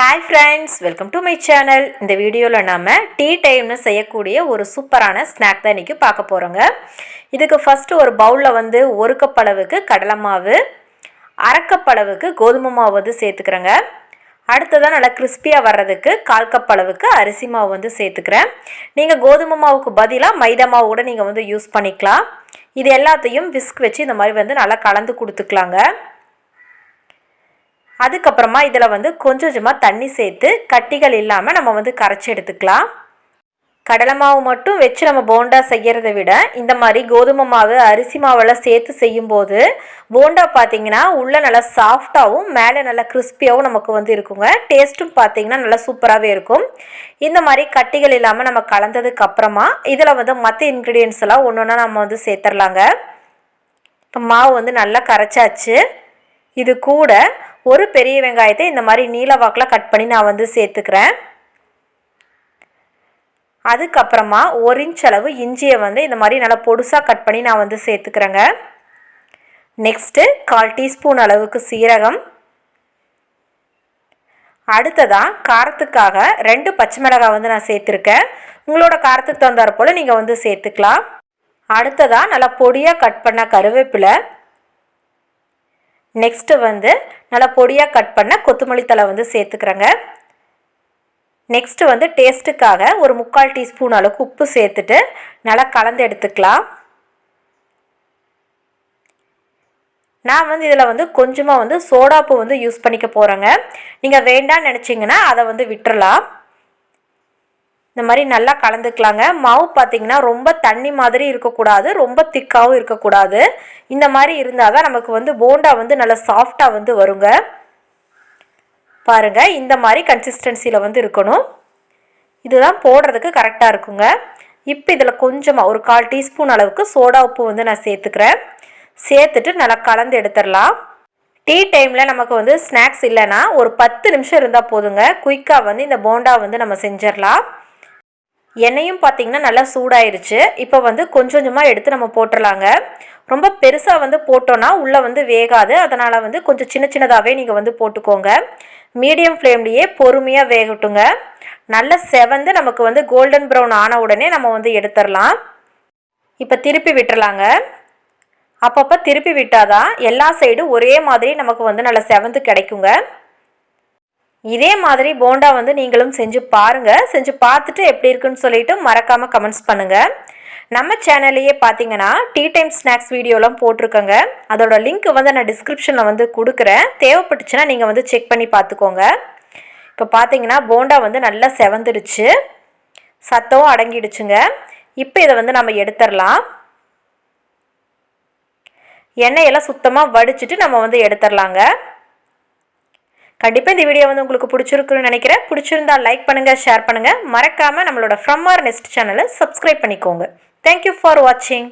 Hi friends, welcome to my channel. இந்த வீடியோவில் நம்ம டீ டைம்னு செய்யக்கூடிய ஒரு சூப்பரான ஸ்நாக் தான் இன்றைக்கி பார்க்க போகிறோங்க. இதுக்கு ஃபஸ்ட்டு ஒரு பவுலில் ஒரு கப் அளவுக்கு கடலை மாவு, அரை கப் அளவுக்கு கோதுமை மாவு சேர்த்துக்கிறேங்க. அடுத்ததான் நல்லா கிறிஸ்பியாக வர்றதுக்கு 1/4 கப் அளவுக்கு அரிசி மாவு சேர்த்துக்கிறேன். நீங்கள் கோதுமை மாவுக்கு பதிலாக மைதா மாவு கூட நீங்கள் யூஸ் பண்ணிக்கலாம். இது எல்லாத்தையும் விஸ்க் வச்சு இந்த மாதிரி நல்லா கலந்து கொடுத்துக்கலாங்க. அதுக்கப்புறமா இதில் கொஞ்சமாக தண்ணி சேர்த்து கட்டிகள் இல்லாமல் நம்ம கரைச்சி எடுத்துக்கலாம். கடலை மாவு மட்டும் வச்சு நம்ம போண்டா செய்கிறத விட இந்த மாதிரி கோதுமை மாவு, அரிசி மாவெல்லாம் சேர்த்து செய்யும்போது போண்டா பார்த்திங்கன்னா உள்ளே நல்லா சாஃப்டாகவும் மேலே நல்லா கிறிஸ்பியாகவும் நமக்கு இருக்குங்க. டேஸ்ட்டும் பார்த்திங்கன்னா நல்லா சூப்பராகவே இருக்கும். இந்த மாதிரி கட்டிகள் இல்லாமல் நம்ம கலந்ததுக்கப்புறமா இதில் மற்ற இன்க்ரீடியன்ஸ் எல்லாம் ஒன்று ஒன்றா நம்ம சேர்த்துடலாங்க. இப்போ மாவு நல்லா கரைச்சாச்சு. இது கூட ஒரு பெரிய வெங்காயத்தை இந்த மாதிரி நீல வாக்கில் கட் பண்ணி நான் சேர்த்துக்கிறேன். அதுக்கப்புறமா 1 இன்ச் அளவு இஞ்சியை இந்த மாதிரி நல்லா பொடுசாக கட் பண்ணி நான் சேர்த்துக்கிறேங்க. நெக்ஸ்ட்டு 1/4 டீஸ்பூன் அளவுக்கு சீரகம். அடுத்ததாக காரத்துக்காக 2 பச்சை மிளகாய் நான் சேர்த்துருக்கேன். உங்களோட காரத்துக்கு தகுந்தாற் போல் நீங்கள் சேர்த்துக்கலாம். அடுத்ததாக நல்லா பொடியாக கட் பண்ண கருவேப்பிலை. நெக்ஸ்ட்டு நல்லா பொடியாக கட் பண்ண கொத்தமல்லி தழை சேர்த்துக்கிறேங்க. நெக்ஸ்ட்டு டேஸ்ட்டுக்காக ஒரு 3/4 டீஸ்பூன் அளவுக்கு உப்பு சேர்த்துட்டு நல்லா கலந்து எடுத்துக்கலாம். நான் இதில் கொஞ்சமாக சோடாப்பு யூஸ் பண்ணிக்க போகிறேங்க. நீங்கள் வேண்டான்னு நினச்சிங்கன்னா அதை விட்டுறலாம். இந்த மாதிரி நல்லா கலந்துக்கலாங்க. மாவு பார்த்திங்கன்னா ரொம்ப தண்ணி மாதிரி இருக்கக்கூடாது, ரொம்ப திக்காகவும் இருக்கக்கூடாது. இந்த மாதிரி இருந்தால் தான் நமக்கு போண்டா நல்லா சாஃப்டாக வருங்க. பாருங்கள், இந்த மாதிரி கன்சிஸ்டன்சியில் இருக்கணும். இதுதான் போடுறதுக்கு கரெக்டாக இருக்குங்க. இப்போ இதில் கொஞ்சமாக ஒரு 1/4 டீஸ்பூன் அளவுக்கு சோடா உப்பு நான் சேர்த்துக்கிறேன். சேர்த்துட்டு நல்லா கலந்து எடுத்துடலாம். டீ டைமில் நமக்கு ஸ்நாக்ஸ் இல்லைன்னா ஒரு 10 நிமிஷம் இருந்தால் போதுங்க. குயிக்காக இந்த போண்டா நம்ம செஞ்சிடலாம். எண்ணெயும் பார்த்திங்கன்னா நல்லா சூடாயிருச்சு. இப்போ கொஞ்சம் கொஞ்சமாக எடுத்து நம்ம போட்டுடலாங்க. ரொம்ப பெருசாக போட்டோன்னா உள்ளே வேகாது. அதனால் கொஞ்சம் சின்ன சின்னதாகவே நீங்கள் போட்டுக்கோங்க. மீடியம் ஃப்ளேம்லேயே பொறுமையாக வேகட்டுங்க. நல்லா செவந்து நமக்கு கோல்டன் ப்ரௌன் ஆன உடனே நம்ம எடுத்துடலாம். இப்போ திருப்பி விட்டுறலாங்க. அப்பப்போ திருப்பி விட்டாதான் எல்லா சைடும் ஒரே மாதிரி நமக்கு நல்லா செவந்து கிடைக்குங்க. இதே மாதிரி போண்டா நீங்களும் செஞ்சு பாருங்கள். செஞ்சு பார்த்துட்டு எப்படி இருக்குன்னு சொல்லிட்டு மறக்காமல் கமெண்ட்ஸ் பண்ணுங்கள். நம்ம சேனல்லையே பார்த்தீங்கன்னா டீ டைம் ஸ்நாக்ஸ் வீடியோலாம் போட்டிருக்கேங்க. அதோட லிங்க் நான் டிஸ்கிரிப்ஷனில் கொடுக்குறேன். தேவைப்பட்டுச்சுன்னா நீங்கள் செக் பண்ணி பார்த்துக்கோங்க. இப்போ பார்த்தீங்கன்னா போண்டா நல்லா செவந்துடுச்சு, சத்தம் அடங்கிடுச்சுங்க. இப்போ இதை நம்ம எடுத்துடலாம். எண்ணெயெல்லாம் சுத்தமாக வடிச்சிட்டு நம்ம எடுத்துடலாங்க. கண்டிப்பாக இந்த வீடியோ உங்களுக்கு பிடிச்சிருக்குன்னு நினைக்கிறேன். பிடிச்சிருந்தா லைக் பண்ணுங்கள், ஷேர் பண்ணுங்கள். மறக்காமல் நம்மளோட ஃப்ரம் ஆர் நெஸ்ட் சேனலை சப்ஸ்கிரைப் பண்ணிக்கோங்க. தேங்க்யூ ஃபார் வாட்சிங்.